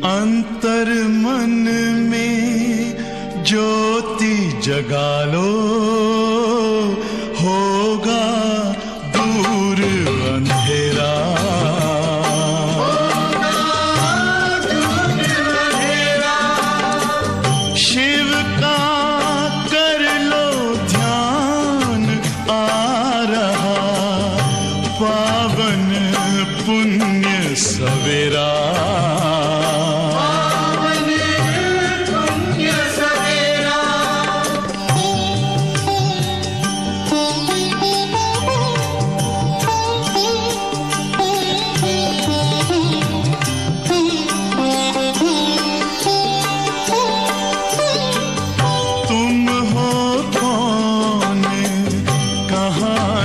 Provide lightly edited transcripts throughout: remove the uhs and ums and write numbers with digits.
अंतर मन में ज्योति जगा लो, होगा दूर अंधेरा। शिव का कर लो ध्यान, आ रहा पावन पुण्य सवेरा।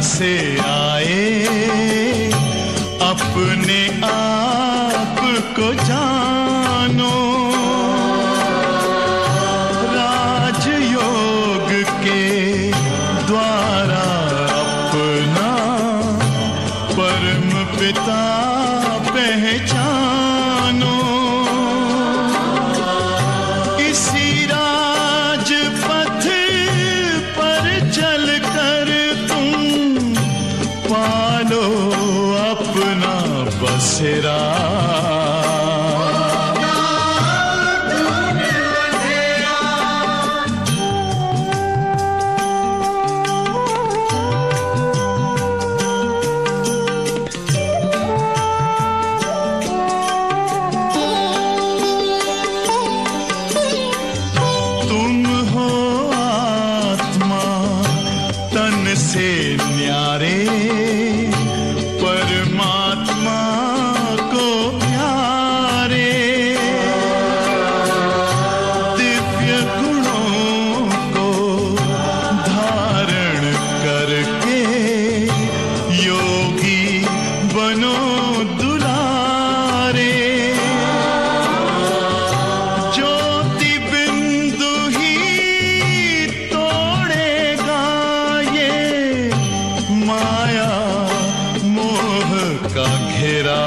से आए अपने आप को जानो, राजयोग के द्वारा अपना परम पिता पहचानो। इसी राजपथ पर चलकर पालो अपना बसेरा। तुम हो आत्मा तन से न्यारे, परमात्मा को प्यारे। दिव्य गुणों को धारण करके योगी बनो दुलारे। ज्योति बिंदु ही तोड़ेगा ये माया मोह का घेरा।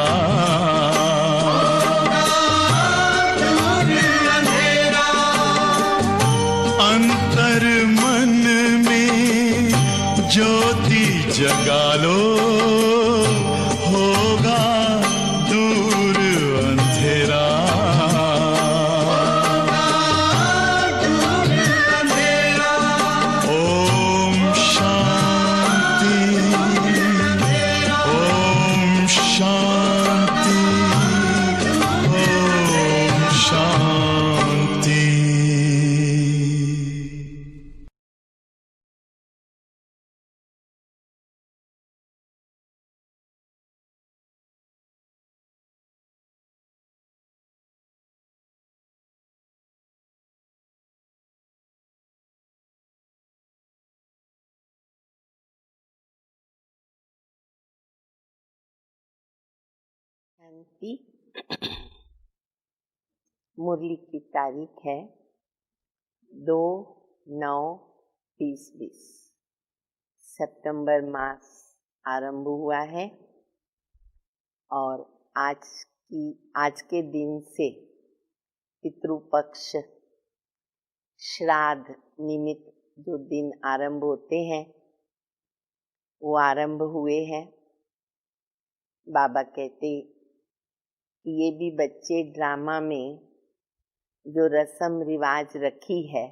अंतर मन में ज्योति जगा लो, होगा दूर अंधेरा। ओम शांति, ओम शांति, ओम शांति। शांति। मुरली की तारीख है 2/9/2020। सितंबर मास आरंभ हुआ है और आज के दिन से पितृपक्ष श्राद्ध निमित्त जो दिन आरंभ होते हैं वो आरंभ हुए हैं। बाबा कहते कि ये भी बच्चे ड्रामा में जो रस्म रिवाज रखी है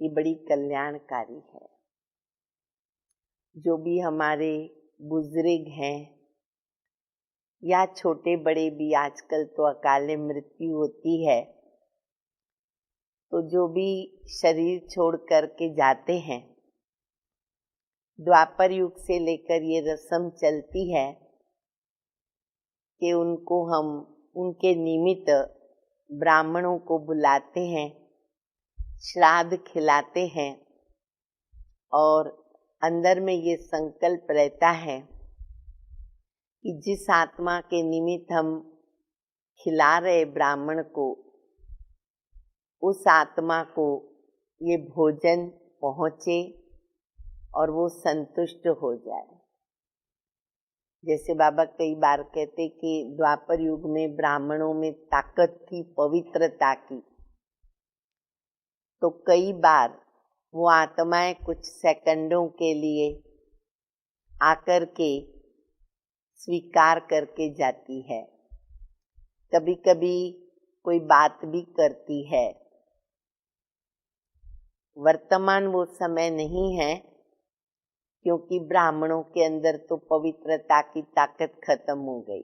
ये बड़ी कल्याणकारी है। जो भी हमारे बुजुर्ग हैं या छोटे बड़े भी, आजकल तो अकाले मृत्यु होती है, तो जो भी शरीर छोड़ करके जाते हैं, द्वापर युग से लेकर ये रस्म चलती है कि उनको हम उनके निमित्त ब्राह्मणों को बुलाते हैं, श्राद्ध खिलाते हैं और अंदर में ये संकल्प रहता है कि जिस आत्मा के निमित्त हम खिला रहे ब्राह्मण को, उस आत्मा को ये भोजन पहुँचे और वो संतुष्ट हो जाए। जैसे बाबा कई बार कहते कि द्वापर युग में ब्राह्मणों में ताकत थी पवित्रता की, तो कई बार वो आत्माएं कुछ सेकंडों के लिए आकर के स्वीकार करके जाती है, कभी कभी कोई बात भी करती है। वर्तमान वो समय नहीं है, क्योंकि ब्राह्मणों के अंदर तो पवित्रता की ताकत खत्म हो गई,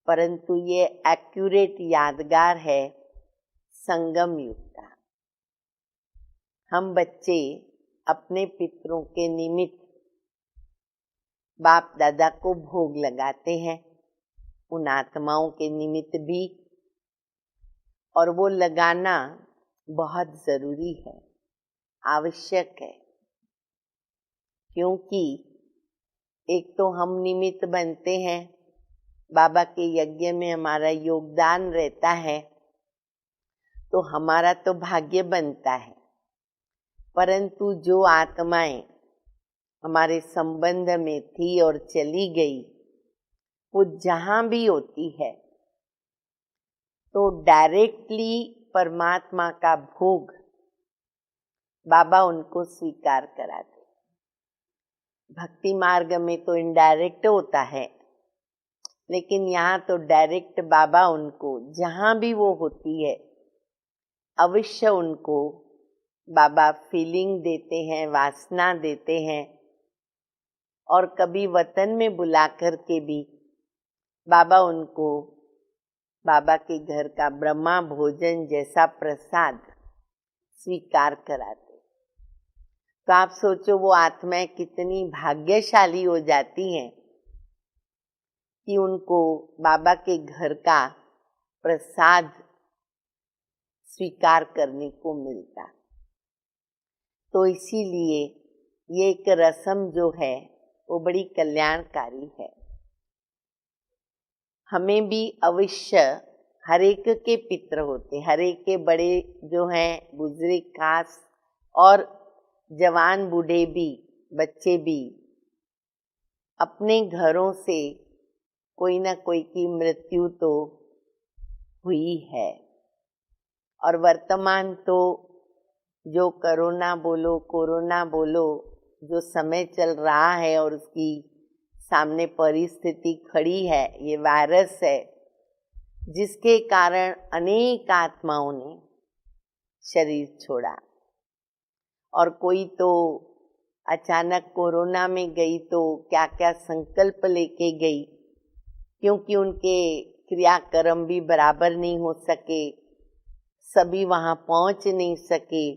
परंतु ये एक्यूरेट यादगार है संगम युग का। हम बच्चे अपने पितरों के निमित्त बाप दादा को भोग लगाते हैं, उन आत्माओं के निमित्त भी, और वो लगाना बहुत जरूरी है, आवश्यक है। क्योंकि एक तो हम निमित्त बनते हैं, बाबा के यज्ञ में हमारा योगदान रहता है, तो हमारा तो भाग्य बनता है, परंतु जो आत्माएं हमारे संबंध में थी और चली गई, वो जहां भी होती है तो डायरेक्टली परमात्मा का भोग बाबा उनको स्वीकार कराते। भक्ति मार्ग में तो इनडायरेक्ट होता है, लेकिन यहाँ तो डायरेक्ट बाबा उनको जहां भी वो होती है अवश्य उनको बाबा फीलिंग देते हैं, वासना देते हैं, और कभी वतन में बुला कर के भी बाबा उनको बाबा के घर का ब्रह्मा भोजन जैसा प्रसाद स्वीकार कराते। तो आप सोचो वो आत्माएं कितनी भाग्यशाली हो जाती हैं कि उनको बाबा के घर का प्रसाद स्वीकार करने को मिलता। तो इसीलिए ये एक रस्म जो है वो बड़ी कल्याणकारी है। हमें भी अवश्य हर एक के पितर होते, हर एक के बड़े जो हैं बुजुर्ग खास, और जवान बूढ़े भी, बच्चे भी, अपने घरों से कोई ना कोई की मृत्यु तो हुई है। और वर्तमान तो जो कोरोना बोलो जो समय चल रहा है और उसकी सामने परिस्थिति खड़ी है, ये वायरस है, जिसके कारण अनेक आत्माओं ने शरीर छोड़ा। और कोई तो अचानक कोरोना में गई तो क्या क्या संकल्प लेके गई, क्योंकि उनके क्रियाकर्म भी बराबर नहीं हो सके, सभी वहां पहुंच नहीं सके।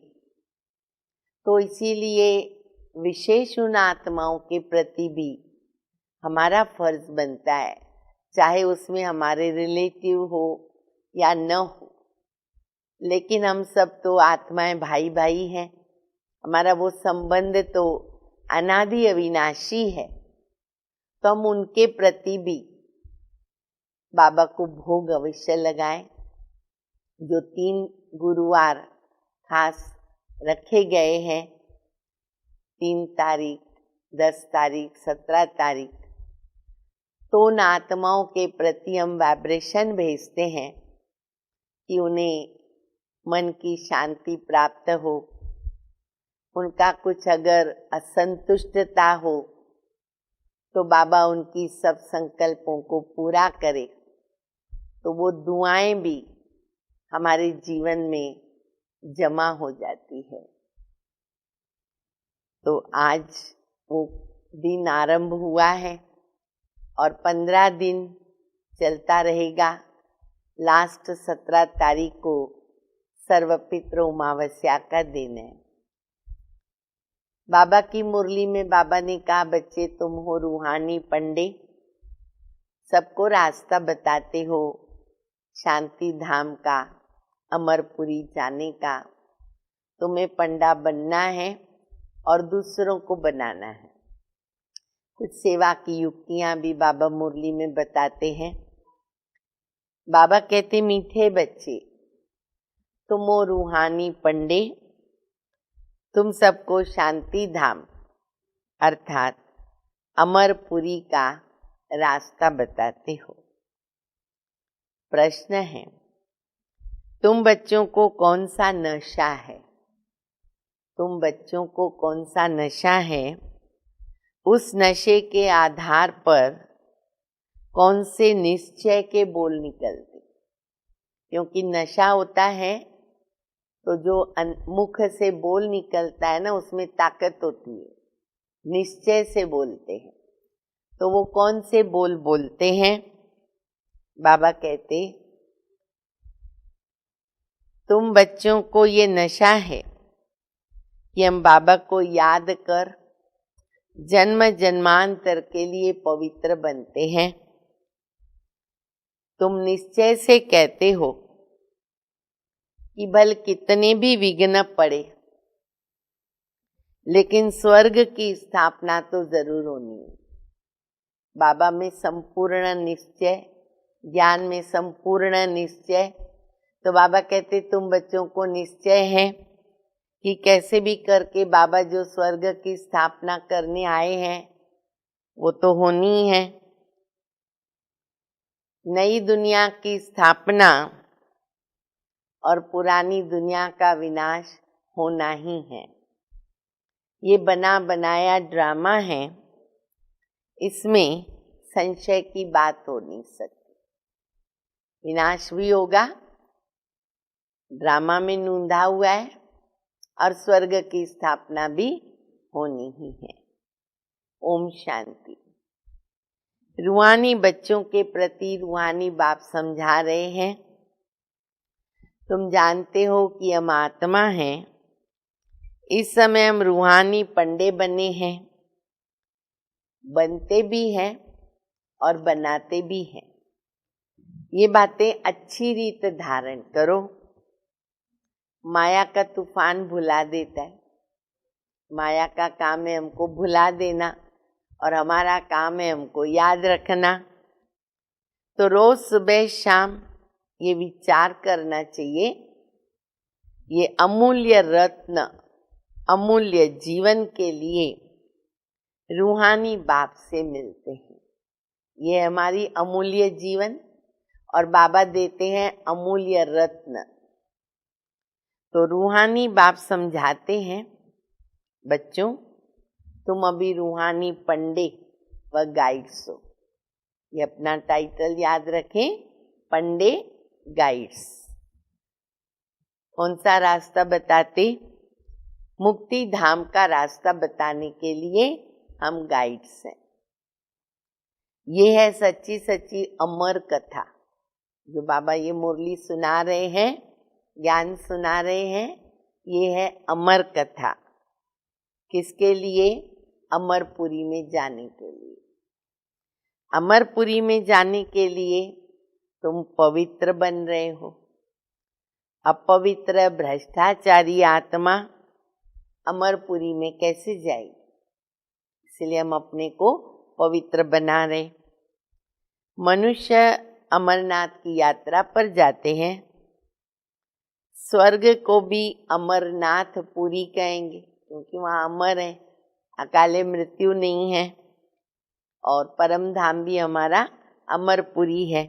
तो इसीलिए विशेष उन आत्माओं के प्रति भी हमारा फर्ज बनता है, चाहे उसमें हमारे रिलेटिव हो या न हो, लेकिन हम सब तो आत्माएं भाई भाई हैं, हमारा वो संबंध तो अनादि अविनाशी है। तो हम उनके प्रति भी बाबा को भोग अवश्य लगाएं। जो 3 गुरुवार खास रखे गए हैं, 3 तारीख, 10 तारीख, 17 तारीख, तो उन आत्माओं के प्रति हम वाइब्रेशन भेजते हैं कि उन्हें मन की शांति प्राप्त हो, उनका कुछ अगर असंतुष्टता हो तो बाबा उनकी सब संकल्पों को पूरा करे। तो वो दुआएं भी हमारे जीवन में जमा हो जाती है। तो आज वो दिन आरंभ हुआ है और 15 दिन चलता रहेगा। लास्ट 17 तारीख को सर्वपित्र अमावस्या का दिन है। बाबा की मुरली में बाबा ने कहा, बच्चे तुम हो रूहानी पंडे, सबको रास्ता बताते हो शांति धाम का, अमरपुरी जाने का। तुम्हें पंडा बनना है और दूसरों को बनाना है। कुछ सेवा की युक्तियां भी बाबा मुरली में बताते हैं। बाबा कहते, मीठे बच्चे तुम हो रूहानी पंडे, तुम सबको शांति धाम अर्थात अमरपुरी का रास्ता बताते हो। प्रश्न है, तुम बच्चों को कौन सा नशा है? तुम बच्चों को कौन सा नशा है? उस नशे के आधार पर कौन से निश्चय के बोल निकलते? क्योंकि नशा होता है तो जो मुख से बोल निकलता है ना, उसमें ताकत होती है, निश्चय से बोलते हैं। तो वो कौन से बोल बोलते हैं? बाबा कहते, तुम बच्चों को ये नशा है कि हम बाबा को याद कर जन्म जन्मांतर के लिए पवित्र बनते हैं। तुम निश्चय से कहते हो कि भले कितने भी विघ्न पड़े, लेकिन स्वर्ग की स्थापना तो जरूर होनी है। बाबा में संपूर्ण निश्चय, ज्ञान में संपूर्ण निश्चय। तो बाबा कहते, तुम बच्चों को निश्चय है कि कैसे भी करके बाबा जो स्वर्ग की स्थापना करने आए हैं वो तो होनी है। नई दुनिया की स्थापना और पुरानी दुनिया का विनाश होना ही है। ये बना बनाया ड्रामा है, इसमें संशय की बात हो नहीं सकती। विनाश भी होगा, ड्रामा में नूंधा हुआ है, और स्वर्ग की स्थापना भी होनी ही है। ओम शांति। रूहानी बच्चों के प्रति रूहानी बाप समझा रहे हैं, तुम जानते हो कि हम आत्मा हैं। इस समय हम रूहानी पंडे बने हैं, बनते भी हैं और बनाते भी हैं। ये बातें अच्छी रीत धारण करो। माया का तूफान भुला देता है। माया का काम है हमको भुला देना, और हमारा काम है हमको याद रखना। तो रोज सुबह शाम ये विचार करना चाहिए, ये अमूल्य रत्न, अमूल्य जीवन के लिए रूहानी बाप से मिलते हैं। ये हमारी अमूल्य जीवन, और बाबा देते हैं अमूल्य रत्न। तो रूहानी बाप समझाते हैं, बच्चों तुम अभी रूहानी पंडे व गाइड्स हो। ये अपना टाइटल याद रखें, पंडे गाइड्स। कौन सा रास्ता बताते? मुक्ति धाम का रास्ता बताने के लिए हम गाइड्स हैं। ये है सच्ची सच्ची अमर कथा जो बाबा ये मुरली सुना रहे हैं, ज्ञान सुना रहे हैं। ये है अमर कथा। किसके लिए? अमरपुरी में जाने के लिए। अमरपुरी में जाने के लिए तुम पवित्र बन रहे हो। अपवित्र भ्रष्टाचारी आत्मा अमरपुरी में कैसे जाएगी? इसलिए हम अपने को पवित्र बना रहे। मनुष्य अमरनाथ की यात्रा पर जाते हैं। स्वर्ग को भी अमरनाथ पुरी कहेंगे, क्योंकि वहाँ अमर है, अकाले मृत्यु नहीं है। और परम धाम भी हमारा अमरपुरी है।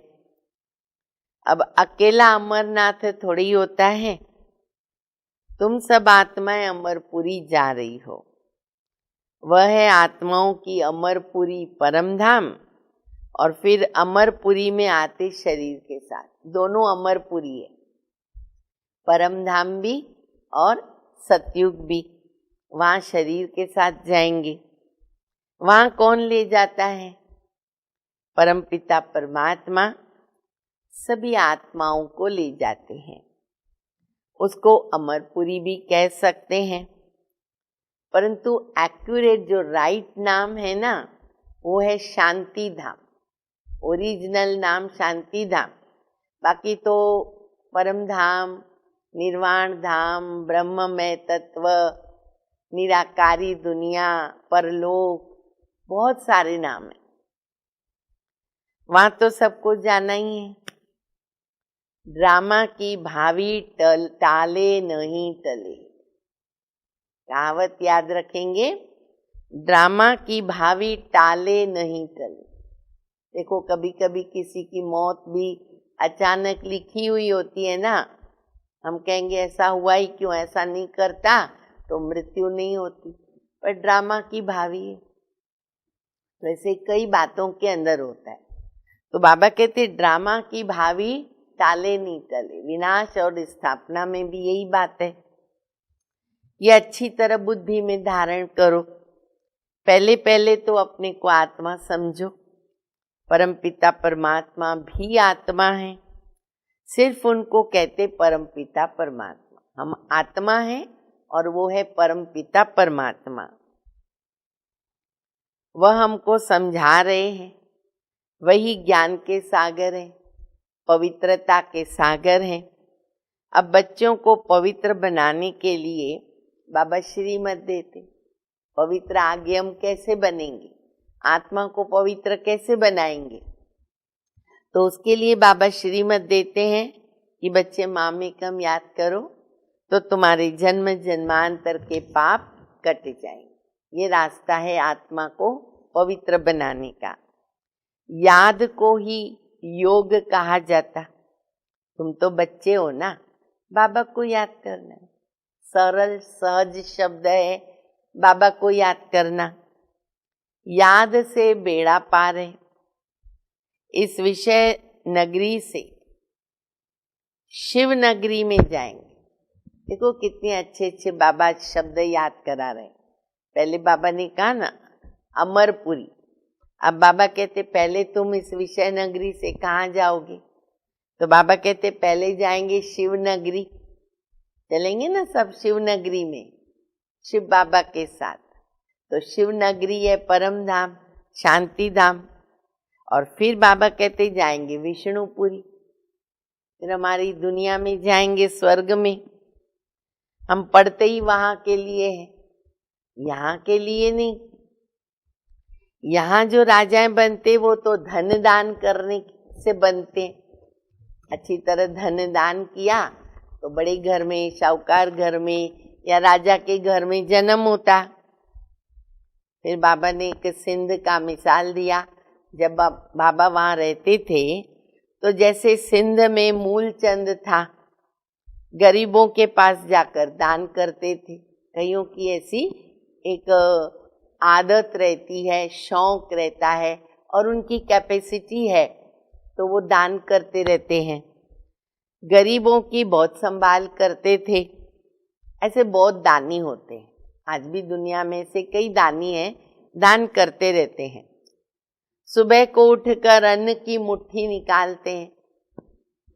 अब अकेला अमरनाथ थोड़ी होता है। तुम सब आत्माएं अमरपुरी जा रही हो। वह है आत्माओं की अमरपुरी परम धाम, और फिर अमरपुरी में आते शरीर के साथ। दोनों अमरपुरी है, परम धाम भी और सतयुग भी। वहाँ शरीर के साथ जाएंगे। वहाँ कौन ले जाता है? परमपिता परमात्मा सभी आत्माओं को ले जाते हैं। उसको अमरपुरी भी कह सकते हैं, परंतु एक्यूरेट जो राइट नाम है ना, वो है शांति धाम। ओरिजिनल नाम शांति धाम। बाकी तो परम धाम, निर्वाण धाम, ब्रह्ममय तत्व, निराकारी दुनिया, परलोक, बहुत सारे नाम हैं। वहां तो सबको जाना ही है। ड्रामा की भावी टाले नहीं टले। कहावत याद रखेंगे, ड्रामा की भावी टाले नहीं टले। देखो कभी कभी किसी की मौत भी अचानक लिखी हुई होती है ना, हम कहेंगे ऐसा हुआ ही क्यों, ऐसा नहीं करता तो मृत्यु नहीं होती, पर ड्रामा की भावी है। वैसे कई बातों के अंदर होता है। तो बाबा कहते ड्रामा की भावी टाले नहीं टले। विनाश और स्थापना में भी यही बात है। ये अच्छी तरह बुद्धि में धारण करो। पहले पहले तो अपने को आत्मा समझो। परमपिता परमात्मा भी आत्मा है, सिर्फ उनको कहते परमपिता परमात्मा। हम आत्मा हैं और वो है परमपिता परमात्मा। वह हमको समझा रहे हैं। वही ज्ञान के सागर हैं, पवित्रता के सागर हैं। अब बच्चों को पवित्र बनाने के लिए बाबा श्रीमत देते। पवित्र आगे हम कैसे बनेंगे, आत्मा को पवित्र कैसे बनाएंगे, तो उसके लिए बाबा श्रीमत देते हैं कि बच्चे मामेकम याद करो तो तुम्हारे जन्म जन्मांतर के पाप कट जाएंगे। ये रास्ता है आत्मा को पवित्र बनाने का। याद को ही योग कहा जाता। तुम तो बच्चे हो ना, बाबा को याद करना है। सरल सहज शब्द है बाबा को याद करना। याद से बेड़ा पार है। इस विषय नगरी से शिव नगरी में जाएंगे। देखो कितने अच्छे अच्छे बाबा शब्द याद करा रहे हैं। पहले बाबा ने कहा ना अमरपुरी, अब बाबा कहते पहले तुम इस विषय नगरी से कहाँ जाओगे, तो बाबा कहते पहले जाएंगे शिव नगरी। चलेंगे ना सब शिव नगरी में शिव बाबा के साथ। तो शिव नगरी है परम धाम, शांति धाम। और फिर बाबा कहते जाएंगे विष्णुपुरी, फिर हमारी दुनिया में जाएंगे स्वर्ग में। हम पढ़ते ही वहां के लिए हैं, यहाँ के लिए नहीं। यहाँ जो राजाएं बनते वो तो धन दान करने से बनते। अच्छी तरह धन दान किया तो बड़े घर में, शाहूकार घर में या राजा के घर में जन्म होता। फिर बाबा ने एक सिंध का मिसाल दिया। जब बाबा वहाँ रहते थे तो जैसे सिंध में मूलचंद था, गरीबों के पास जाकर दान करते थे। कईयों की ऐसी एक आदत रहती है, शौक रहता है और उनकी कैपेसिटी है तो वो दान करते रहते हैं। गरीबों की बहुत संभाल करते थे। ऐसे बहुत दानी होते हैं। आज भी दुनिया में से कई दानी हैं, दान करते रहते हैं। सुबह को उठकर अन्न की मुट्ठी निकालते हैं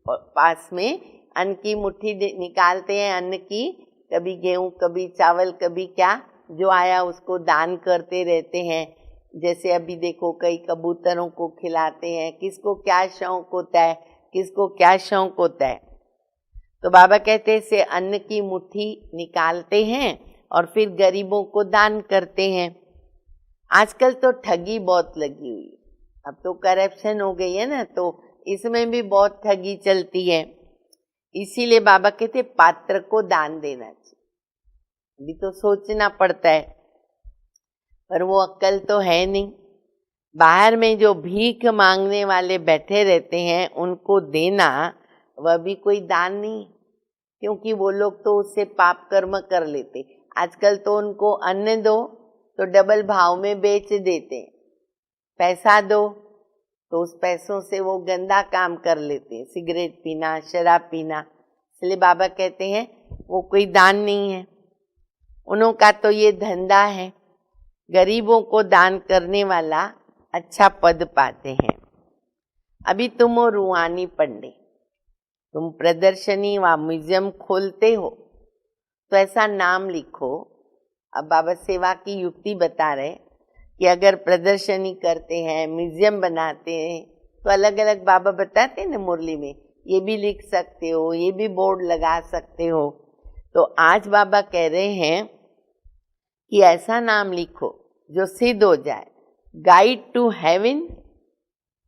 और पास में अन्न की मुट्ठी निकालते हैं, अन्न की, कभी गेहूं कभी चावल कभी क्या, जो आया उसको दान करते रहते हैं। जैसे अभी देखो कई कबूतरों को खिलाते हैं, किसको क्या शौक होता है, किसको क्या शौक होता है। तो बाबा कहते से अन्न की मुट्ठी निकालते हैं और फिर गरीबों को दान करते हैं। आजकल तो ठगी बहुत लगी हुई है, अब तो करप्शन हो गई है ना, तो इसमें भी बहुत ठगी चलती है। इसीलिए बाबा कहते पात्र को दान देना चाहिए। अभी तो सोचना पड़ता है, पर वो अक्ल तो है नहीं। बाहर में जो भीख मांगने वाले बैठे रहते हैं उनको देना, वह भी कोई दान नहीं, क्योंकि वो लोग तो उससे पाप कर्म कर लेते। आजकल तो उनको अन्न दो तो डबल भाव में बेच देते, पैसा दो तो उस पैसों से वो गंदा काम कर लेते, सिगरेट पीना, शराब पीना। इसलिए बाबा कहते हैं वो कोई दान नहीं है, उनका तो ये धंधा है। गरीबों को दान करने वाला अच्छा पद पाते हैं। अभी तुम हो रूहानी पंडित, तुम प्रदर्शनी व म्यूजियम खोलते हो तो ऐसा नाम लिखो। अब बाबा सेवा की युक्ति बता रहे कि अगर प्रदर्शनी करते हैं, म्यूजियम बनाते हैं, तो अलग अलग बाबा बताते हैं ना मुरली में, ये भी लिख सकते हो, ये भी बोर्ड लगा सकते हो। तो आज बाबा कह रहे हैं कि ऐसा नाम लिखो जो सिद्ध हो जाए। Guide to heaven,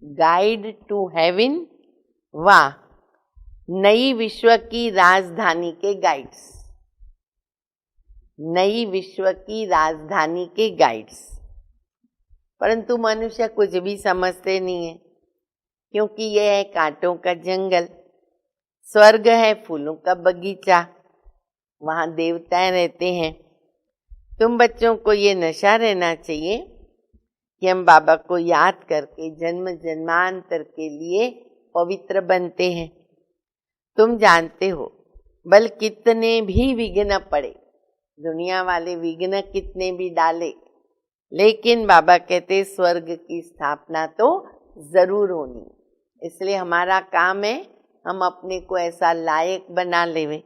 guide to heaven, वाह, नई विश्व की राजधानी के गाइड्स। नई विश्व की राजधानी के गाइड्स। परंतु मनुष्य कुछ भी समझते नहीं है, क्योंकि यह है कांटों का जंगल, स्वर्ग है फूलों का बगीचा, वहां देवताएं रहते हैं। तुम बच्चों को ये नशा रहना चाहिए कि हम बाबा को याद करके जन्म जन्मांतर के लिए पवित्र बनते हैं। तुम जानते हो, बल कितने भी विघ्न पड़े, दुनिया वाले विघ्न कितने भी डाले, लेकिन बाबा कहते स्वर्ग की स्थापना तो जरूर होनी। इसलिए हमारा काम है हम अपने को ऐसा लायक बना लेवे।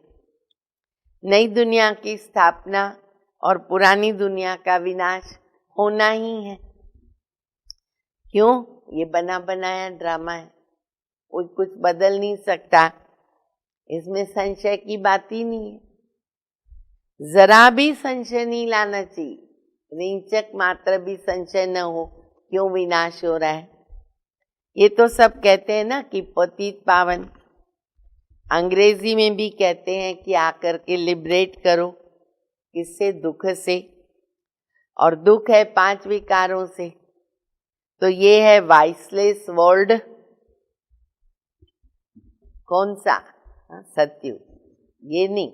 नई दुनिया की स्थापना और पुरानी दुनिया का विनाश होना ही है। क्यों? ये बना बनाया ड्रामा है, कोई कुछ बदल नहीं सकता, इसमें संशय की बात ही नहीं है। जरा भी संशय नहीं लाना चाहिए, रेंचक मात्र भी संशय न हो क्यों विनाश हो रहा है। ये तो सब कहते हैं ना कि पतित पावन, अंग्रेजी में भी कहते हैं कि आकर के लिबरेट करो, किससे? दुख से, और दुख है 5 विकारों से। तो ये है वाइसलेस वर्ल्ड, कौन सा? सत्युग, ये नहीं,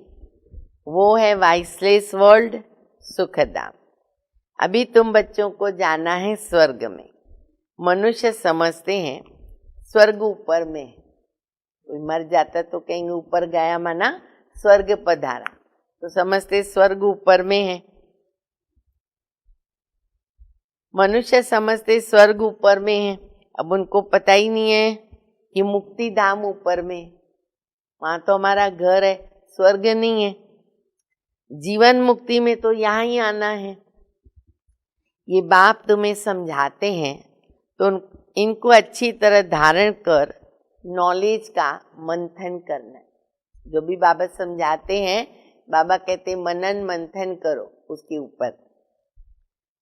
वो है वाइसलेस वर्ल्ड, सुखधाम। अभी तुम बच्चों को जाना है स्वर्ग में। मनुष्य समझते हैं स्वर्ग ऊपर में है, कोई मर जाता तो कहेंगे ऊपर गया माना स्वर्ग पधारा, तो समझते स्वर्ग ऊपर में है। मनुष्य समझते स्वर्ग ऊपर में है, अब उनको पता ही नहीं है कि मुक्ति धाम ऊपर में है, वहां तो हमारा घर है, स्वर्ग नहीं है। जीवन मुक्ति में तो यहाँ ही आना है। ये बाप तुम्हें समझाते हैं तो इनको अच्छी तरह धारण कर नॉलेज का मंथन करना है। जो भी बाबा समझाते हैं, बाबा कहते मनन मंथन करो उसके ऊपर।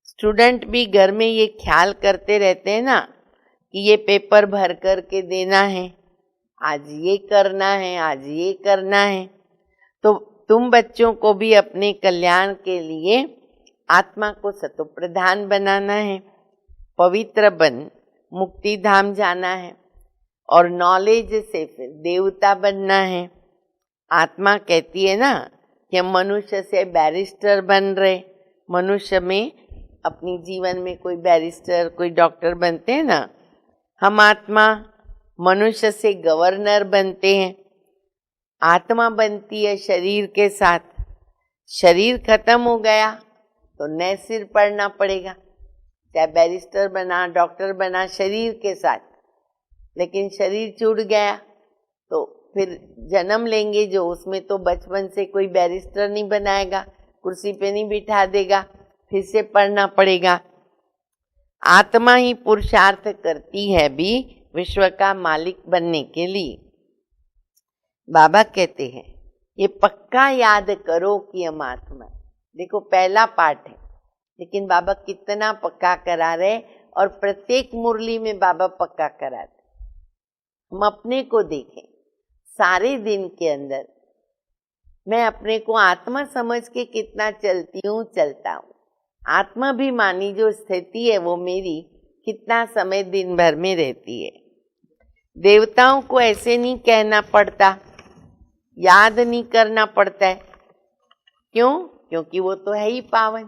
स्टूडेंट भी घर में ये ख्याल करते रहते हैं ना कि ये पेपर भर कर के देना है, आज ये करना है, आज ये करना है। तो तुम बच्चों को भी अपने कल्याण के लिए आत्मा को सतोप्रधान बनाना है, पवित्र बन मुक्ति धाम जाना है, और नॉलेज से फिर देवता बनना है। आत्मा कहती है ना कि हम मनुष्य से बैरिस्टर बन रहे, मनुष्य में अपनी जीवन में कोई बैरिस्टर कोई डॉक्टर बनते हैं ना, हम आत्मा मनुष्य से गवर्नर बनते हैं। आत्मा बनती है शरीर के साथ, शरीर खत्म हो गया तो नए सिर पढ़ना पड़ेगा, चाहे बैरिस्टर बना डॉक्टर बना शरीर के साथ, लेकिन शरीर छूट गया तो फिर जन्म लेंगे जो, उसमें तो बचपन से कोई बैरिस्टर नहीं बनाएगा, कुर्सी पे नहीं बिठा देगा, फिर से पढ़ना पड़ेगा। आत्मा ही पुरुषार्थ करती है भी विश्व का मालिक बनने के लिए। बाबा कहते हैं ये पक्का याद करो कि हम आत्मा। देखो पहला पाठ है, लेकिन बाबा कितना पक्का करा रहे, और प्रत्येक मुरली में बाबा पक्का कराते। हम अपने को देखें, सारे दिन के अंदर मैं अपने को आत्मा समझ के कितना चलती हूँ, चलता हूँ। आत्माभिमानी जो स्थिति है वो मेरी कितना समय दिन भर में रहती है। देवताओं को ऐसे नहीं कहना पड़ता, याद नहीं करना पड़ता है। क्यों? क्योंकि वो तो है ही पावन,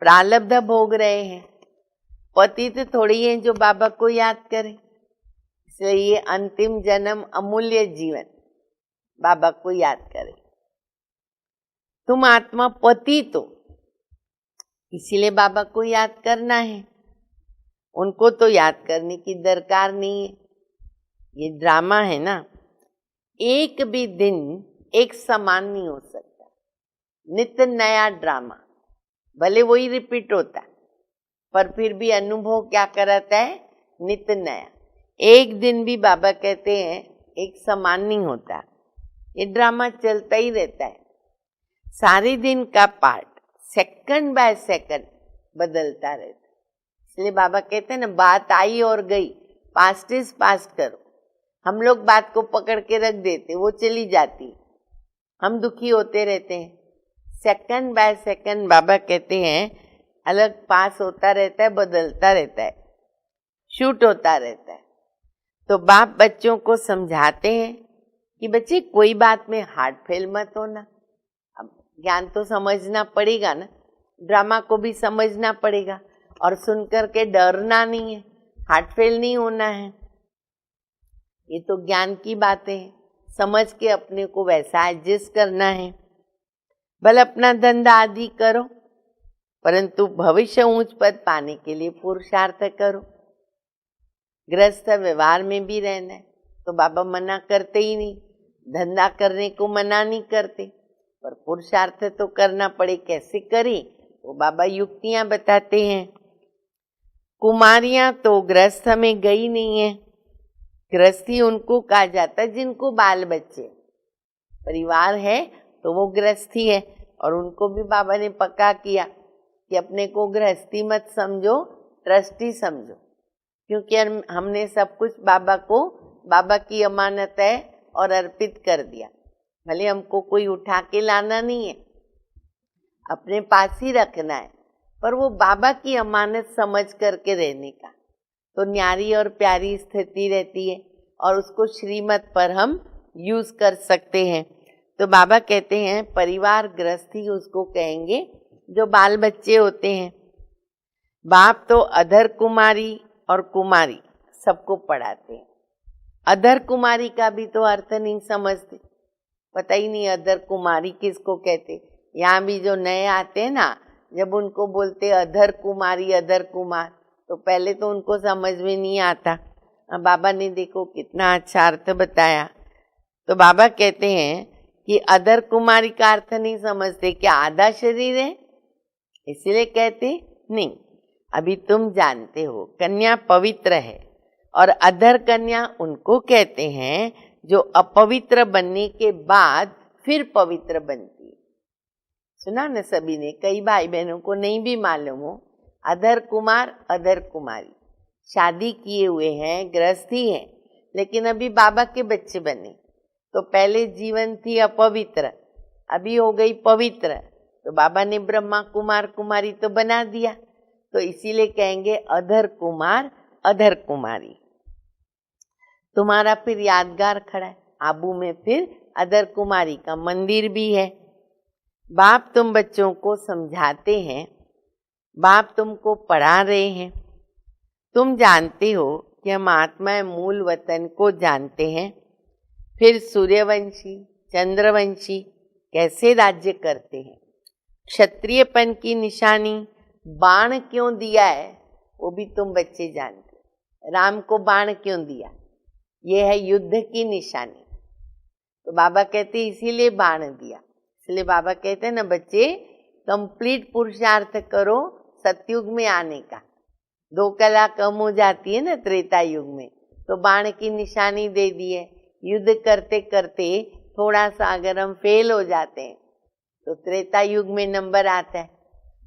प्रारब्ध भोग रहे हैं। पतित थोड़ी हैं जो बाबा को याद करें। इसलिए ये अंतिम जन्म अमूल्य जीवन बाबा को याद करें। तुम आत्मा पतित हो, इसीलिए बाबा को याद करना है, उनको तो याद करने की दरकार नहीं है। ये ड्रामा है ना, एक भी दिन एक समान नहीं हो सकता, नित्य नया ड्रामा, भले वही रिपीट होता पर फिर भी अनुभव क्या कराता है? नित्य नया। एक दिन भी बाबा कहते हैं एक समान नहीं होता, ये ड्रामा चलता ही रहता है। सारे दिन का पार्ट सेकंड बाय सेकंड बदलता रहता है। इसलिए बाबा कहते हैं ना, बात आई और गई, पास्ट इज पास्ट करो। हम लोग बात को पकड़ के रख देते, वो चली जाती, हम दुखी होते रहते हैं। सेकंड बाय सेकंड बाबा कहते हैं अलग पास होता रहता है, बदलता रहता है, शूट होता रहता है। तो बाप बच्चों को समझाते हैं कि बच्चे कोई बात में हार्ट फेल मत होना। अब ज्ञान तो समझना पड़ेगा ना, ड्रामा को भी समझना पड़ेगा और सुनकर के डरना नहीं है, हार्ट फेल नहीं होना है। ये तो ज्ञान की बातें हैं, समझ के अपने को वैसा एडजस्ट करना है। भले अपना धंधा आदि करो, परंतु भविष्य ऊंच पद पाने के लिए पुरुषार्थ करो। गृहस्थ व्यवहार में भी रहना है तो बाबा मना करते ही नहीं, धंधा करने को मना नहीं करते, पर पुरुषार्थ तो करना पड़े। कैसे करें वो बाबा युक्तियां बताते हैं। कुमारियां तो गृहस्थ में गई नहीं है, गृहस्थी उनको कहा जाता है जिनको बाल बच्चे परिवार है तो वो गृहस्थी है। और उनको भी बाबा ने पक्का किया कि अपने को गृहस्थी मत समझो, ट्रस्टी समझो, क्योंकि हमने सब कुछ बाबा को, बाबा की अमानत है और अर्पित कर दिया। भले हमको कोई उठा के लाना नहीं है, अपने पास ही रखना है, पर वो बाबा की अमानत समझ करके रहने का तो न्यारी और प्यारी स्थिति रहती है और उसको श्रीमत पर हम यूज कर सकते हैं। तो बाबा कहते हैं परिवार गृहस्थी उसको कहेंगे जो बाल बच्चे होते हैं। बाप तो अधर कुमारी और कुमारी सबको पढ़ाते हैं। अधर कुमारी का भी तो अर्थ नहीं समझते, पता ही नहीं अधर कुमारी किसको कहते। यहाँ भी जो नए आते हैं ना, जब उनको बोलते अधर कुमारी, अधर कुमार, तो पहले तो उनको समझ में नहीं आता। अब बाबा ने देखो कितना अच्छा अर्थ बताया। तो बाबा कहते हैं कि अधर कुमारी का अर्थ नहीं समझते, क्या आधा शरीर है इसलिए कहते नहीं। अभी तुम जानते हो कन्या पवित्र है और अधर कन्या उनको कहते हैं जो अपवित्र बनने के बाद फिर पवित्र बनती है। सुना न सभी ने, कई भाई बहनों को नहीं भी मालूम हो। अधर कुमार, अधर कुमारी शादी किए हुए हैं, गृहस्थी हैं, लेकिन अभी बाबा के बच्चे बने। तो पहले जीवन थी अपवित्र, अभी हो गई पवित्र, तो बाबा ने ब्रह्मा कुमार कुमारी तो बना दिया। तो इसीलिए कहेंगे अधर कुमार, अधर कुमारी। तुम्हारा फिर यादगार खड़ा है, आबू में फिर अधर कुमारी का मंदिर भी है। बाप तुम बच्चों को समझाते हैं, बाप तुमको पढ़ा रहे हैं। तुम जानते हो कि हम आत्मा मूल वतन को जानते हैं, फिर सूर्यवंशी चंद्रवंशी कैसे राज्य करते हैं। क्षत्रियपन की निशानी बाण क्यों दिया है वो भी तुम बच्चे जानते। राम को बाण क्यों दिया, ये है युद्ध की निशानी। तो बाबा कहते इसीलिए बाण दिया। इसलिए बाबा कहते हैं ना बच्चे, कंप्लीट पुरुषार्थ करो सतयुग में आने का। 2 कला कम हो जाती है ना त्रेता युग में, तो बाण की निशानी दे दी है। युद्ध करते करते थोड़ा सा अगर हम फेल हो जाते हैं तो त्रेता युग में नंबर आता है।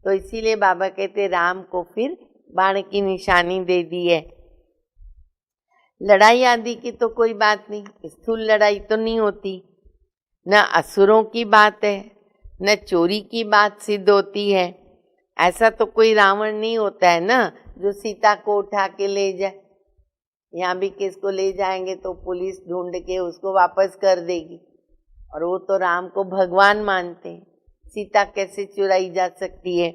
तो इसीलिए बाबा कहते राम को फिर बाण की निशानी दे दी है। लड़ाई आदि की तो कोई बात नहीं, स्थूल लड़ाई तो नहीं होती, न असुरों की बात है, न चोरी की बात सिद्ध होती है। ऐसा तो कोई रावण नहीं होता है ना जो सीता को उठा के ले जाए। यहाँ भी किसको ले जाएंगे तो पुलिस ढूंढ के उसको वापस कर देगी, और वो तो राम को भगवान मानते हैं, सीता कैसे चुराई जा सकती है।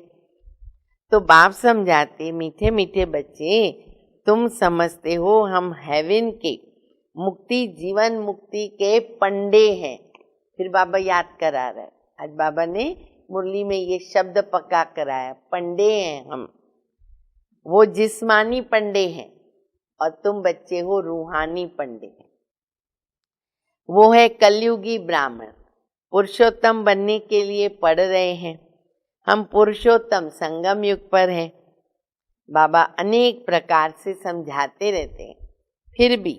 तो बाप समझाते, मीठे मीठे बच्चे तुम समझते हो हम हेवन के मुक्ति, जीवन मुक्ति के पंडे हैं। फिर बाबा याद करा रहा है, आज बाबा ने मुरली में ये शब्द पक्का कराया, पंडे हैं हम। वो जिस्मानी पंडे हैं और तुम बच्चे हो रूहानी पंडे हैं। वो है कलयुगी ब्राह्मण, पुरुषोत्तम बनने के लिए पढ़ रहे हैं। हम पुरुषोत्तम संगम युग पर हैं। बाबा अनेक प्रकार से समझाते रहते हैं, फिर भी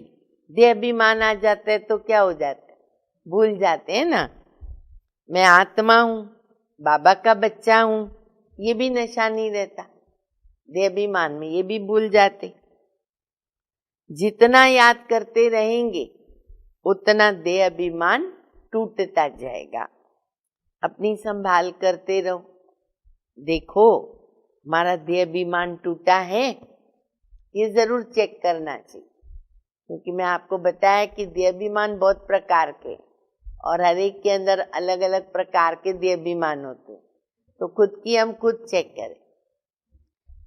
देह अभिमान आ जाता है तो क्या हो जाता है, भूल जाते हैं ना, मैं आत्मा हूँ, बाबा का बच्चा हूँ, ये भी नशा नहीं रहता। देह अभिमान में ये भी भूल जाते। जितना याद करते रहेंगे उतना देह अभिमान टूटता जाएगा। अपनी संभाल करते रहो। देखो हमारा देहाभिमान टूटा है, ये जरूर चेक करना चाहिए, क्योंकि मैं आपको बताया कि देहाभिमान बहुत प्रकार के और हर एक के अंदर अलग अलग प्रकार के देहाभिमान होते हैं। तो खुद की हम खुद चेक करें,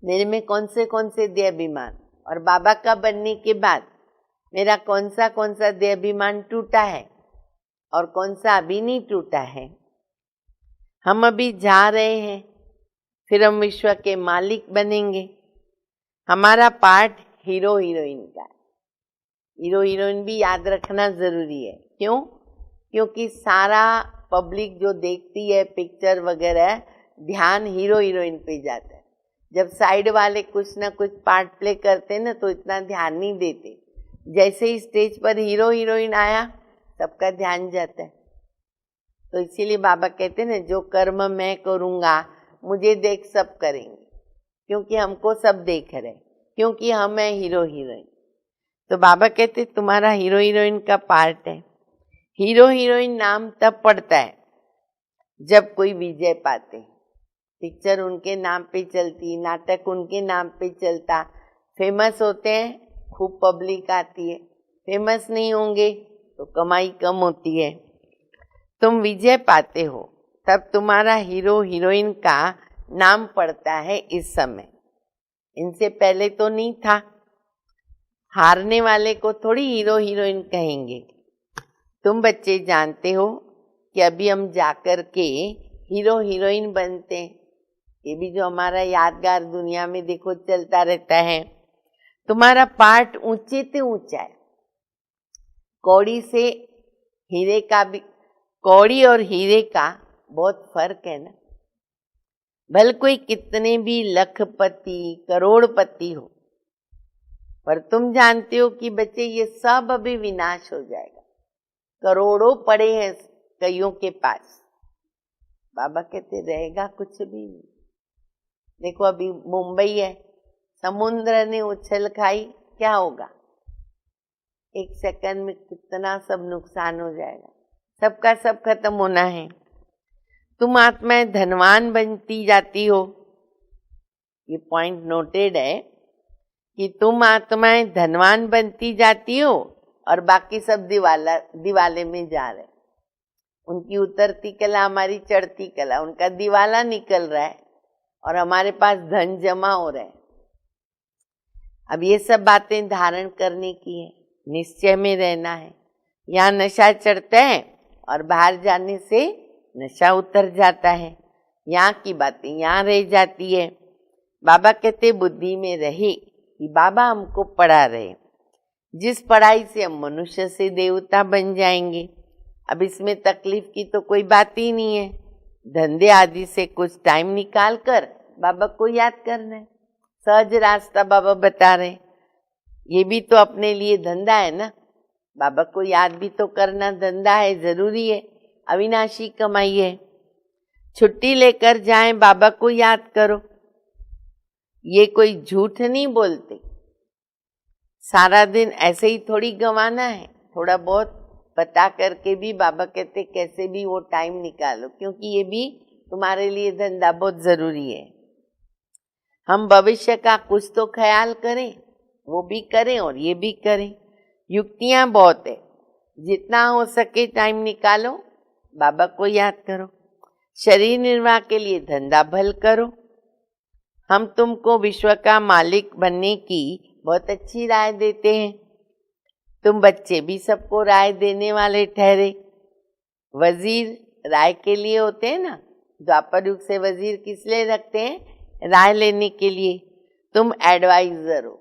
मेरे में कौन से देहाभिमान, और बाबा का बनने के बाद मेरा कौन सा देहाभिमान टूटा है और कौन सा अभी नहीं टूटा है। हम अभी जा रहे हैं, फिर हम विश्व के मालिक बनेंगे। हमारा पार्ट हीरो हीरोइन का है। हीरो हीरोइन भी याद रखना जरूरी है। क्यों? क्योंकि सारा पब्लिक जो देखती है पिक्चर वगैरह, ध्यान हीरो हीरोइन पे जाता है। जब साइड वाले कुछ ना कुछ पार्ट प्ले करते हैं ना, तो इतना ध्यान नहीं देते। जैसे ही स्टेज पर हीरो हीरोइन आया, सबका ध्यान जाता है। तो इसीलिए बाबा कहते हैं ना, जो कर्म मैं करूँगा मुझे देख सब करेंगे, क्योंकि हमको सब देख रहे, क्योंकि हम है हीरो हीरोइन। तो बाबा कहते तुम्हारा हीरो हीरोइन का पार्ट है। हीरो हीरोइन नाम तब पड़ता है जब कोई विजय पाते, पिक्चर उनके नाम पे चलती, नाटक उनके नाम पे चलता, फेमस होते हैं, खूब पब्लिक आती है। फेमस नहीं होंगे तो कमाई कम होती है। तुम विजय पाते हो तब तुम्हारा हीरो हीरोइन का नाम पड़ता है इस समय। इनसे पहले तो नहीं था। हारने वाले को थोड़ी हीरो हीरोइन कहेंगे। तुम बच्चे जानते हो कि अभी हम जाकर के हीरो हीरोइन बनते हैं। ये भी जो हमारा यादगार दुनिया में देखो चलता रहता है। तुम्हारा पार्ट ऊंचे से ऊंचा है। कौड़ी से हीरे का भी, कौड़ी और हीरे का बहुत फर्क है ना। भले कोई कितने भी लखपति करोड़पति हो, पर तुम जानते हो कि बच्चे ये सब अभी विनाश हो जाएगा। करोड़ों पड़े हैं कईयों के पास, बाबा कहते रहेगा कुछ भी नहीं। देखो अभी मुंबई है, समुद्र ने उछल खाई, क्या होगा? एक सेकंड में कितना सब नुकसान हो जाएगा, सबका सब खत्म होना है। तुम आत्माएं धनवान बनती जाती हो, ये पॉइंट नोटेड है कि तुम आत्माएं धनवान बनती जाती हो और बाकी सब दिवाले में जा रहे। उनकी उतरती कला हमारी चढ़ती कला, उनका दिवाला निकल रहा है और हमारे पास धन जमा हो रहा है। अब ये सब बातें धारण करने की है, निश्चय में रहना है। यहाँ नशा चढ़ता है और बाहर जाने से नशा उतर जाता है। यहाँ की बातें यहाँ रह जाती है। बाबा कहते बुद्धि में रहे कि बाबा हमको पढ़ा रहे, जिस पढ़ाई से हम मनुष्य से देवता बन जाएंगे। अब इसमें तकलीफ की तो कोई बात ही नहीं है। धंधे आदि से कुछ टाइम निकाल कर बाबा को याद करना है। सहज रास्ता बाबा बता रहे, ये भी तो अपने लिए धंधा है ना। बाबा को याद भी तो करना धंधा है, जरूरी है, अविनाशी कमाई है। छुट्टी लेकर जाएं, बाबा को याद करो, ये कोई झूठ नहीं बोलते। सारा दिन ऐसे ही थोड़ी गंवाना है, थोड़ा बहुत बता करके भी बाबा कहते कैसे भी वो टाइम निकालो, क्योंकि ये भी तुम्हारे लिए धंधा बहुत जरूरी है। हम भविष्य का कुछ तो ख्याल करें, वो भी करें और ये भी करें। युक्तियां बहुत है, जितना हो सके टाइम निकालो, बाबा को याद करो। शरीर निर्वाह के लिए धंधा भल करो। हम तुमको विश्व का मालिक बनने की बहुत अच्छी राय देते हैं। तुम बच्चे भी सबको राय देने वाले ठहरे। वजीर राय के लिए होते हैं ना। द्वापर युग से वजीर किस लिए रखते हैं? राय लेने के लिए। तुम एडवाइजर हो,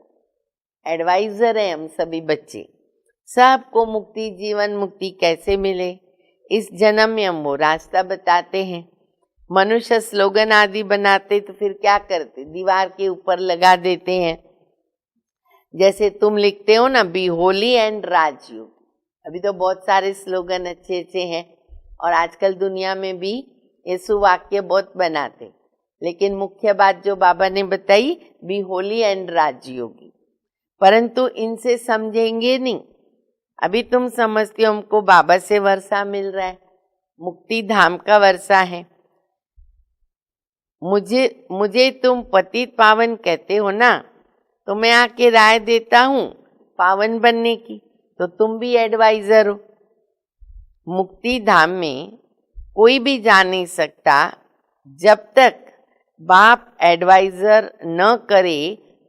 एडवाइजर है हम सभी बच्चे। सबको मुक्ति, जीवन मुक्ति कैसे मिले, इस जन्म में हम वो रास्ता बताते हैं। मनुष्य स्लोगन आदि बनाते तो फिर क्या करते? दीवार के ऊपर लगा देते हैं। जैसे तुम लिखते हो ना, बी होली एंड राजयोग। अभी तो बहुत सारे स्लोगन अच्छे अच्छे हैं और आजकल दुनिया में भी ये सुवाक्य बहुत बनाते, लेकिन मुख्य बात जो बाबा ने बताई, बी होली एंड राजयोगी। परंतु इनसे समझेंगे नहीं। अभी तुम समझते हो हमको बाबा से वर्षा मिल रहा है, मुक्ति धाम का वर्षा है। मुझे तुम पतित पावन कहते हो ना, तो मैं आके राय देता हूँ पावन बनने की, तो तुम भी एडवाइजर हो। मुक्ति धाम में कोई भी जा नहीं सकता जब तक बाप एडवाइजर न करे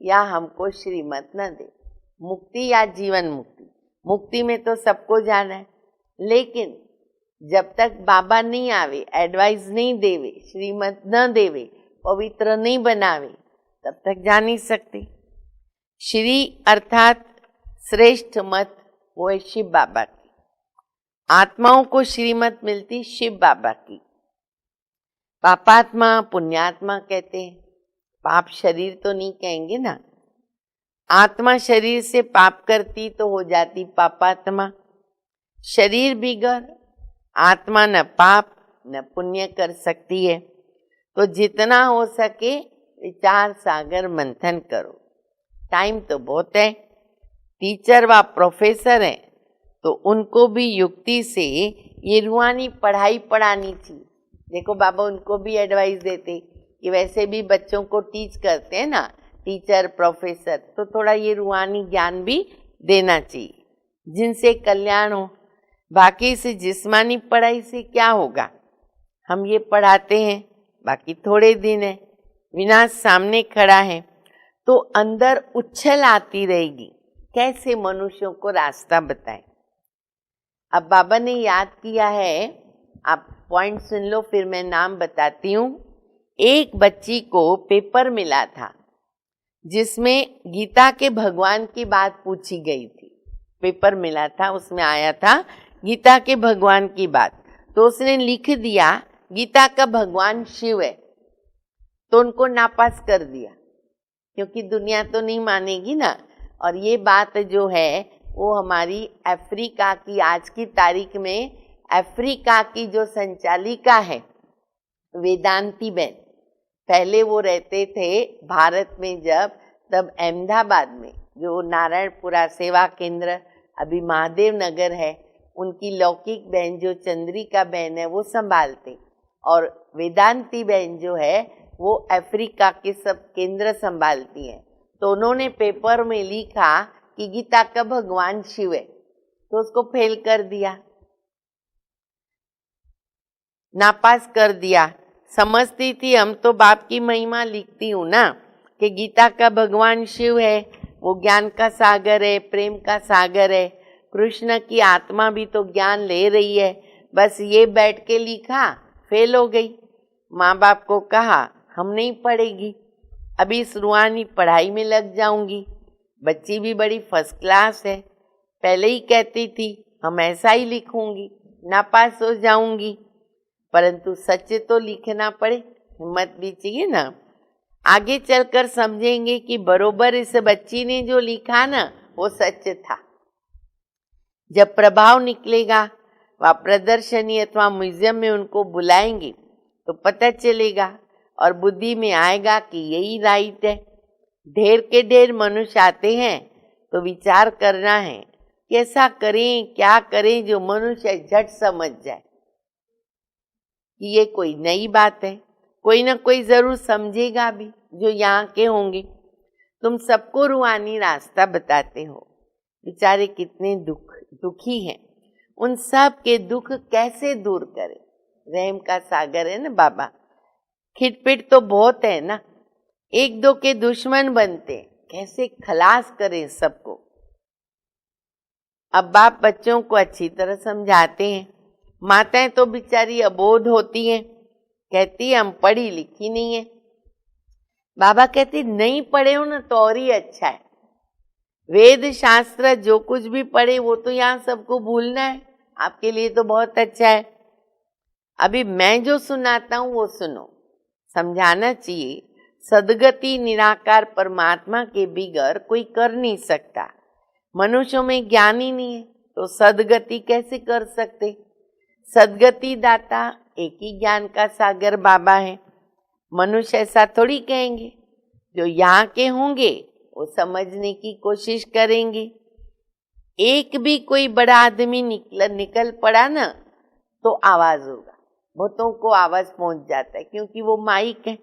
या हमको श्रीमत न दे। मुक्ति या जीवन मुक्ति, मुक्ति में तो सबको जाना है, लेकिन जब तक बाबा नहीं आवे, एडवाइस नहीं देवे, श्रीमत न देवे, पवित्र नहीं बनावे, तब तक जा नहीं सकते। श्री अर्थात श्रेष्ठ मत वो है शिव बाबा की। आत्माओं को श्रीमत मिलती शिव बाबा की। पापात्मा पुण्यात्मा कहते हैं, पाप शरीर तो नहीं कहेंगे ना। आत्मा शरीर से पाप करती तो हो जाती पापात्मा। शरीर बिगड़, आत्मा न पाप न पुण्य कर सकती है। तो जितना हो सके विचार सागर मंथन करो। टाइम तो बहुत है। टीचर व प्रोफेसर हैं तो उनको भी युक्ति से ये रूहानी पढ़ाई पढ़ानी चाहिए। देखो बाबा उनको भी एडवाइस देते कि वैसे भी बच्चों को टीच करते हैं ना टीचर प्रोफेसर, तो थोड़ा ये रूहानी ज्ञान भी देना चाहिए जिनसे कल्याण हो। बाकी से जिस्मानी पढ़ाई से क्या होगा? हम ये पढ़ाते हैं, बाकी थोड़े दिन है, विनाश सामने खड़ा है, तो अंदर उछल आती रहेगी। कैसे मनुष्यों को रास्ता बताएं? अब बाबा ने याद किया है, आप पॉइंट सुन लो, फिर मैं नाम बताती हूँ। एक बच्ची को पेपर मिला था जिसमें गीता के भगवान की बात पूछी गई थी। पेपर मिला था, उसमें आया था गीता के भगवान की बात, तो उसने लिख दिया गीता का भगवान शिव है, तो उनको नापास कर दिया, क्योंकि दुनिया तो नहीं मानेगी ना। और ये बात जो है वो हमारी अफ्रीका की, आज की तारीख में अफ्रीका की जो संचालिका है वेदांती बहन, पहले वो रहते थे भारत में जब, तब अहमदाबाद में जो नारायणपुरा सेवा केंद्र अभी महादेव नगर है, उनकी लौकिक बहन जो चंद्रिका बहन है वो संभालते, और वेदांती बहन जो है वो अफ्रीका के सब केंद्र संभालती है। तो उन्होंने पेपर में लिखा कि गीता का भगवान शिव है, तो उसको फेल कर दिया, नापास कर दिया। समझती थी हम तो बाप की महिमा लिखती हूँ ना कि गीता का भगवान शिव है, वो ज्ञान का सागर है, प्रेम का सागर है, कृष्ण की आत्मा भी तो ज्ञान ले रही है। बस ये बैठ के लिखा, फेल हो गई। माँ बाप को कहा हम नहीं पढ़ेगी, अभी इस रूहानी पढ़ाई में लग जाऊंगी। बच्ची भी बड़ी फर्स्ट क्लास है, पहले ही कहती थी हम ऐसा ही लिखूंगी, नापास हो जाऊंगी। परंतु सच तो लिखना पड़े, हिम्मत भी चाहिए ना। आगे चलकर समझेंगे कि बरोबर इस बच्ची ने जो लिखा ना वो सच था। जब प्रभाव निकलेगा व प्रदर्शनी अथवा म्यूजियम में उनको बुलाएंगे तो पता चलेगा और बुद्धि में आएगा कि यही राइट है। ढेर के ढेर मनुष्य आते हैं तो विचार करना है कि ऐसा करें, क्या करें जो मनुष्य झट समझ जाए कि ये कोई नई बात है। कोई ना कोई जरूर समझेगा भी जो यहाँ के होंगे। तुम सबको रूहानी रास्ता बताते हो, बेचारे कितने दुखी हैं, उन सब के दुख कैसे दूर करें? रहम का सागर है ना बाबा। खिटपिट तो बहुत है ना, एक दो के दुश्मन बनते, कैसे खलास करें सबको? अब बाप बच्चों को अच्छी तरह समझाते हैं। माताएं तो बेचारी अबोध होती हैं, कहती हम पढ़ी लिखी नहीं है। बाबा कहते नहीं पढ़े हो ना तो और ही अच्छा है। वेद शास्त्र जो कुछ भी पढ़े वो तो यहाँ सबको भूलना है, आपके लिए तो बहुत अच्छा है। अभी मैं जो सुनाता हूँ वो सुनो, समझाना चाहिए। सदगति निराकार परमात्मा के बिगर कोई कर नहीं सकता। मनुष्यों में ज्ञान ही नहीं है तो सदगति कैसे कर सकते? सदगति दाता एक ही ज्ञान का सागर बाबा है। मनुष्य ऐसा थोड़ी कहेंगे, जो यहाँ के होंगे वो समझने की कोशिश करेंगे। एक भी कोई बड़ा आदमी निकल पड़ा ना तो आवाज होगा, बहुतों को आवाज पहुंच जाता है क्योंकि वो माइक है।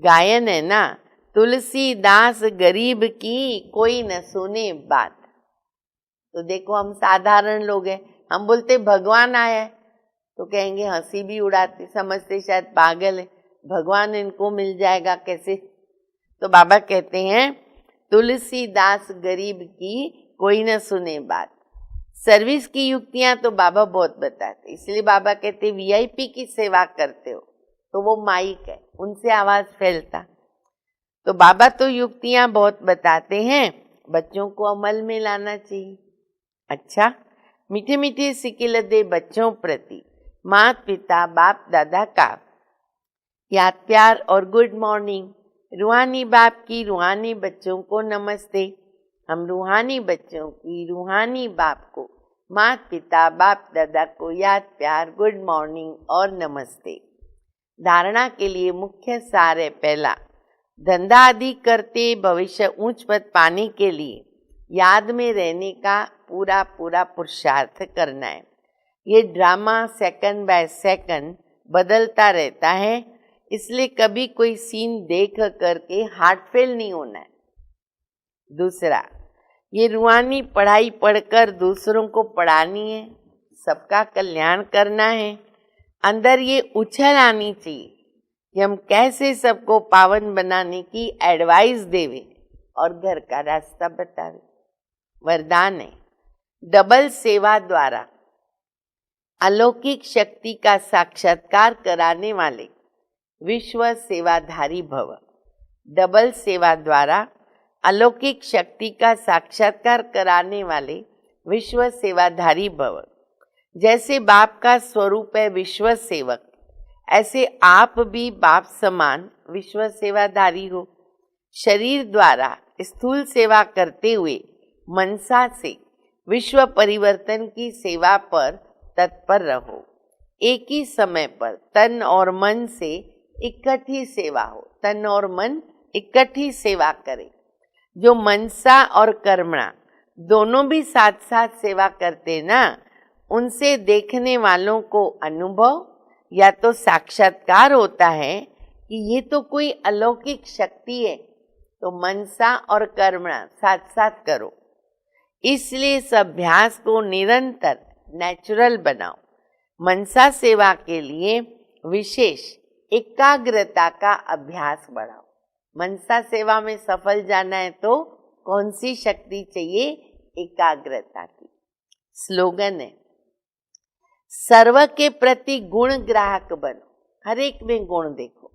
गायन है ना, तुलसीदास गरीब की कोई न सुने बात। तो देखो हम साधारण लोग हैं, हम बोलते भगवान आया है तो कहेंगे, हंसी भी उड़ाते, समझते शायद पागल है, भगवान इनको मिल जाएगा कैसे। तो बाबा कहते हैं तुलसीदास गरीब की कोई न सुने बात। सर्विस की युक्तियां तो बाबा बहुत बताते, इसलिए बाबा कहते वीआईपी की सेवा करते हो तो वो माइक है, उनसे आवाज फैलता। तो बाबा तो युक्तियां बहुत बताते हैं, बच्चों को अमल में लाना चाहिए। अच्छा, मीठे मीठे सिकिल दे बच्चों प्रति माता पिता बाप दादा का याद प्यार और गुड मॉर्निंग। रूहानी बाप की रूहानी बच्चों को नमस्ते। हम रूहानी बच्चों की रूहानी बाप को, माता पिता बाप दादा को याद प्यार गुड मॉर्निंग और नमस्ते। धारणा के लिए मुख्य सार है, पहला, धंधा आदि करते भविष्य ऊंच पद पाने के लिए याद में रहने का पूरा पूरा पुरुषार्थ करना है। ये ड्रामा सेकंड बाय सेकंड बदलता रहता है, इसलिए कभी कोई सीन देख करके हार्ट फेल नहीं होना है। दूसरा, ये रूहानी पढ़ाई पढ़कर दूसरों को पढ़ानी है, सबका कल्याण करना है। अंदर ये उछल आनी चाहिए कि हम कैसे सबको पावन बनाने की एडवाइस देवे और घर का रास्ता बतावे। वरदान है, डबल सेवा द्वारा अलौकिक शक्ति का साक्षात्कार कराने वाले विश्व सेवाधारी भव। डबल सेवा द्वारा अलौकिक शक्ति का साक्षात्कार कराने वाले विश्व सेवाधारी भव। जैसे बाप का स्वरूप है विश्व सेवक, ऐसे आप भी बाप समान विश्व सेवाधारी हो। शरीर द्वारा स्थूल सेवा करते हुए मनसा से विश्व परिवर्तन की सेवा पर तत्पर रहो। एक ही समय पर तन और मन से इकट्ठी सेवा हो, तन और मन इकट्ठी सेवा करे। जो मनसा और कर्मणा दोनों भी साथ साथ सेवा करते ना, उनसे देखने वालों को अनुभव या तो साक्षात्कार होता है कि ये तो कोई अलौकिक शक्ति है। तो मनसा और कर्मणा साथ साथ करो। इसलिए इस अभ्यास को निरंतर नेचुरल बनाओ। मनसा सेवा के लिए विशेष एकाग्रता का अभ्यास बढ़ाओ। मनसा सेवा में सफल जाना है तो कौन सी शक्ति चाहिए? एकाग्रता की। स्लोगन है, सर्व के प्रति गुण ग्राहक बनो। हर एक में गुण देखो,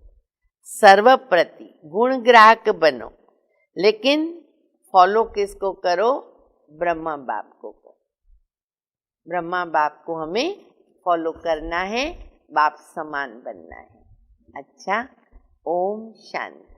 सर्व प्रति गुण ग्राहक बनो। लेकिन फॉलो किसको करो? ब्रह्मा बाप को करो। ब्रह्मा बाप को हमें फॉलो करना है, बाप समान बनना है। अच्छा, ओम शांति।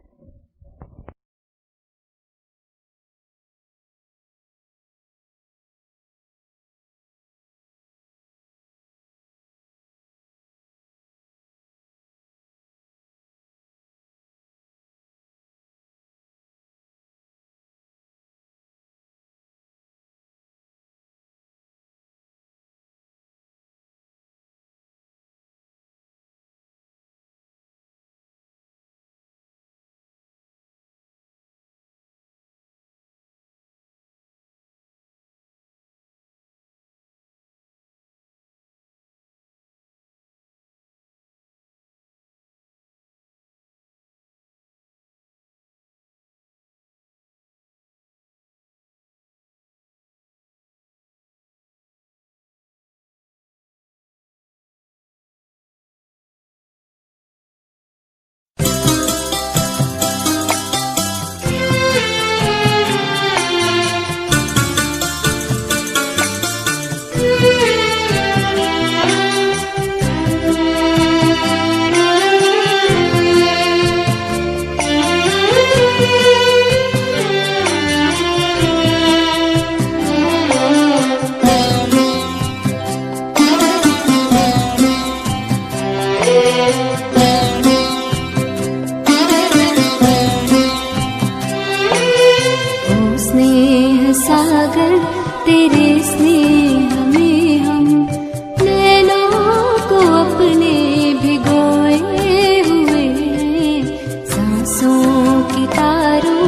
उतारूं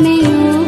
मैं